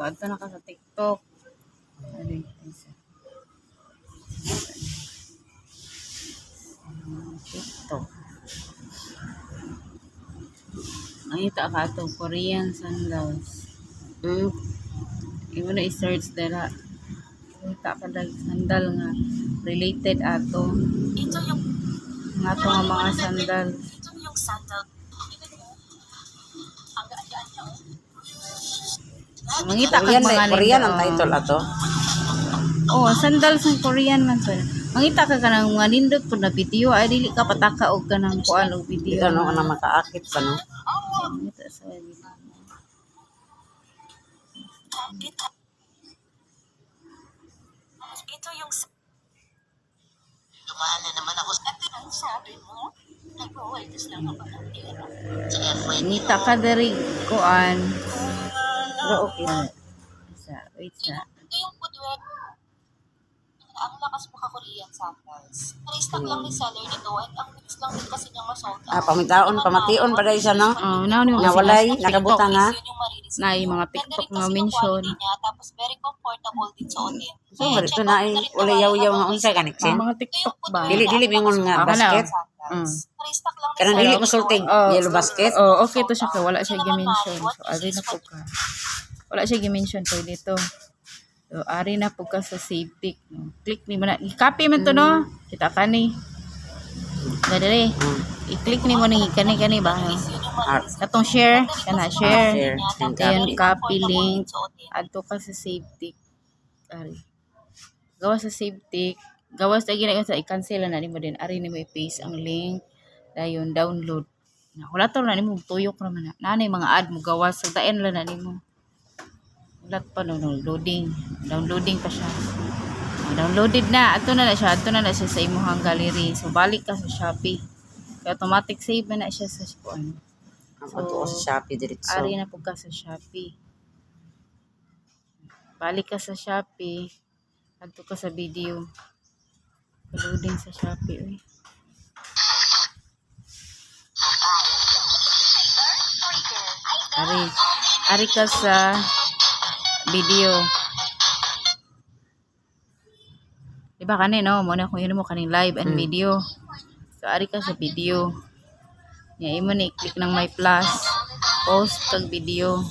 So, ato na ka sa TikTok. Ari, isa. TikTok. Nakita ka itong Korean sandals. Imo na i-search dala. Nakita ka lang sandal nga related ato. Ito yung Nga ito nga mga sandal. ito yung sandal. Ang gaan niya. Mangita ka Korean, mga Korean ang title ato. Oh, sandals ng Korean man to. Mangita ka ng mga nindot po na video ay dili ka pataka og kanang kuan og video. Dito no ana makaakit pa no. Mangita sa video. Ito yung dumaan na naman ako sa sabi mo. Nag-waitis lang ako ng tira. Mangita ka diri kuan. Pero okay na. Wait sa. Ito yung footwear. Ang lakas mo ka-Korean sandals. Na-restock lang ni seller nito and ang bilis lang din kasi niyang ma-sold out. Pamitaon, pamation pa dahil siya no. Oh, now ni Nawalay, nakabutan na. na yung mga TikTok nga mention. Tapos very comfortable din sa otin. So, ito na ay uli yaw-yaw nga unsay kaniksin. Mga TikTok ba? Dili mingon nga basket. Na-restock lang ni Kanang dili seller. mo sulting Oh. yellow basket. Oh, okay to siya ka. Wala siya gi-mention. So, ari na po ka. Wala siya gi-mention to dito. So, ari na po ka sa save pick. No? Click ni mo na. I-copy man to, no? Kita ka ni. Dali. I-click ni mo ni kani ba? No? Katong share. Kana, share. Ayan, copy link. Add to ka sa save tick. Ari. Gawa sa save tick. Gawas lagi na sa i-cancel na nimo din. Ari ni mo i-paste ang link. Dayon, download. Wala to na nimo tuyok naman na. Nanay mga ad mo gawas. So, daen lang na nimo. Wala pa no, loading. Downloading pa siya. Downloaded na. Ato na siya. Ato na siya sa imuhang gallery. So, balik ka sa Shopee. Kaya automatic save na siya sa phone. Ato sa Shopee diretso. Ari na po ka sa Shopee. Balik ka sa Shopee. Ato ka sa video. Loading sa Shopee. Uy. Ari ka sa video. Diba kanin, no? Muna kung yun mo kaning live and video. So, ari ka sa video. Ngayon mo na i-click ng my plus. Post kag video.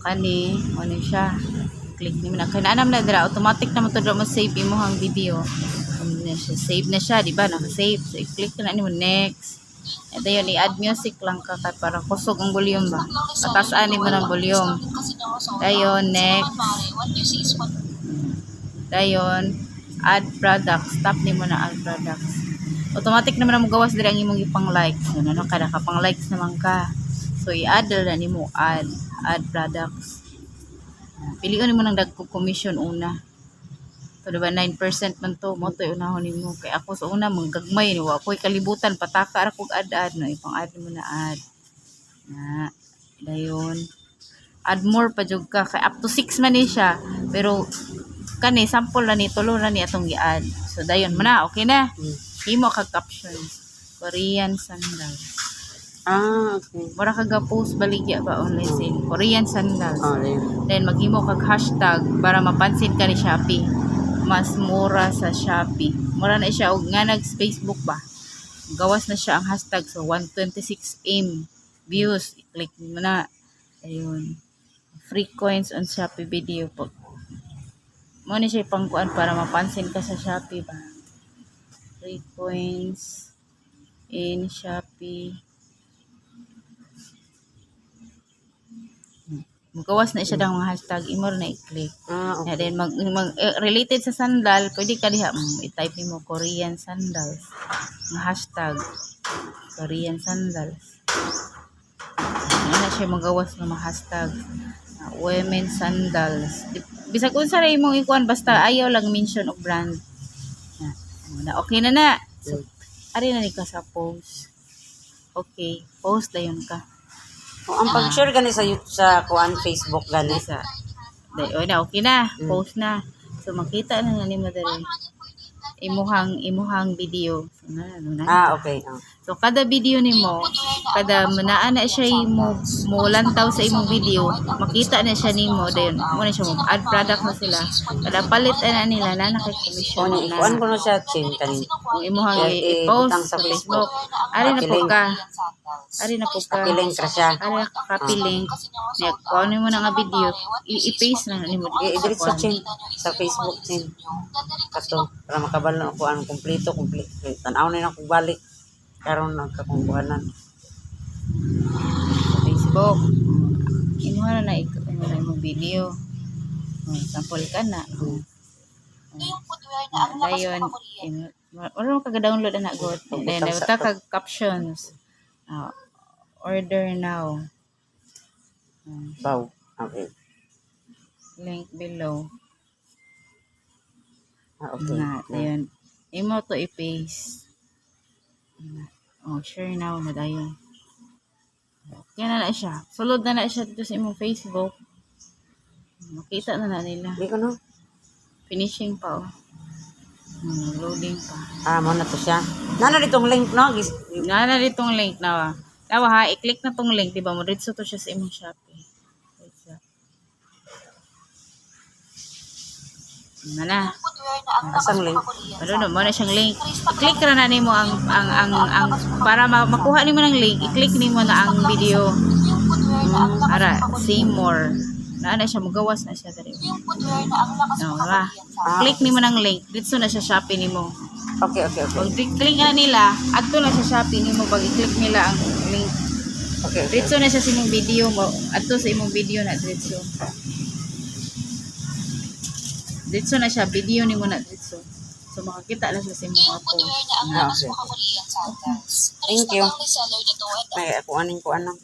Kani, ano siya. Click ni mo na. Kanaanam na dira. Automatic naman to mo save mo hang video. Save na siya, diba? Naka-save. So, i-click ka na mo next. Ito yun, i-add music lang ka para kusog ang volume ba. Patasaan mo ng volume. Dayon, next. Dayon, add products. Tap ni mo na add products. Automatic naman na mo gawas dili ang imong ipang likes. So, ano ka, nakapang likes naman ka. So, i-add na ni mo add products. Piliin mo ng dagkong commission una. So, diba 9% man to, mo to unahon nimo. Kay ako sa una manggagmay ni wa ko'y kalibutan pataka ra kog add no, ipang-add mo na add. Na dayon. Add more pa jud ka kay up to 6 man ni siya. Pero kani sample na ni tulo na ni atong gi-add. So dayon man na, okay na. Himo kag captions. Korean sandals. Okay. Mura kag post baligya ba online sale. Korean sandals. Oh, Then maghimo kag hashtag para mapansin ka ni Shopee. Mas mura sa Shopee. Mura na siya og nga nag Facebook ba. Gawas na siya ang hashtag so 126M views. I-click mo na. Ayun. Free coins on Shopee video po. Mo ni siya pangkuan para mapansin ka sa Shopee ba. Free coins in Shopee. Magawas na siya ng mga hashtag, imo na i-click. okay. And then related sa sandal, pwede ka diha i-type mo Korean sandals. Ng hashtag Korean sandals. Ano na siya magawas ng mga hashtag women sandals. Bisag unsa ra imong ikuan basta ayaw lang mention og brand. Okay na. So, ari na ni ka sa post. Okay, post dayon ka. Ang pag-share gani sa kuan Facebook gani. Sa na okay na, post na. So makita na nimo diri imuhang video. So Okay. So kada video nimo, kada manaa na siya mo lantaw sa imong video, makita na siya nimo then mo na siya mo add product na sila. Kada palit na nila na kay commission Kuan na. ko na siya chin kanin. Kung imong Ibutang i-post sa sa Facebook. Facebook, ari na po ka. Ari na po ka. Kapiling ka siya. Ari na copy link. Nya kuan mo na nga video, i-paste na nimo I-edit sa chin sa Facebook chin. Kato para makabalo ko ang kompleto. Tanaw na ako balik karon nagkakumbuhanan. Facebook. Inuha na imong video. Sample ka na. Ito yung footwear na ang lakas Dayon, mga Korean. wala mo kag-download na god. Then uta kag captions. Order now. Wow. Okay. Link below. Okay. Na, dayon. Imo to i-paste. Share now na dayon. Yan na siya. Sulod na siya dito sa imong Facebook. Makita na nila. Di ko no. Finishing pa loading pa. Mo na to siya. Nana ditong link no. Nana ditong link na. Tawa ha, i-click na tong link, diba mo dito to siya sa imong Shopee. Mana. Footwear na ang lakas Asang link? mga Korean. Ano mo na siyang link. I-click ra na nimo ang para makuha nimo ng link, i-click nimo na ang video. Yung footwear na ang lakas Ara, mga Korean. see more. Na siya magawas na siya dali. Yung footwear na ang lakas No, mga ra. Korean. Click nimo ng link, dito na siya Shopee nimo. Okay. Pag click na nila, adto na sa Shopee nimo pag i-click nila ang link. Okay. Dito na siya sa imong video mo. Adto sa imong video na dito. Dito na siya video nimo na dito. So makakita na siya sa imong mga post. Footwear na ang lakas mga Korean sandals. Thank you. Reseller nito and May ako aning ko ano.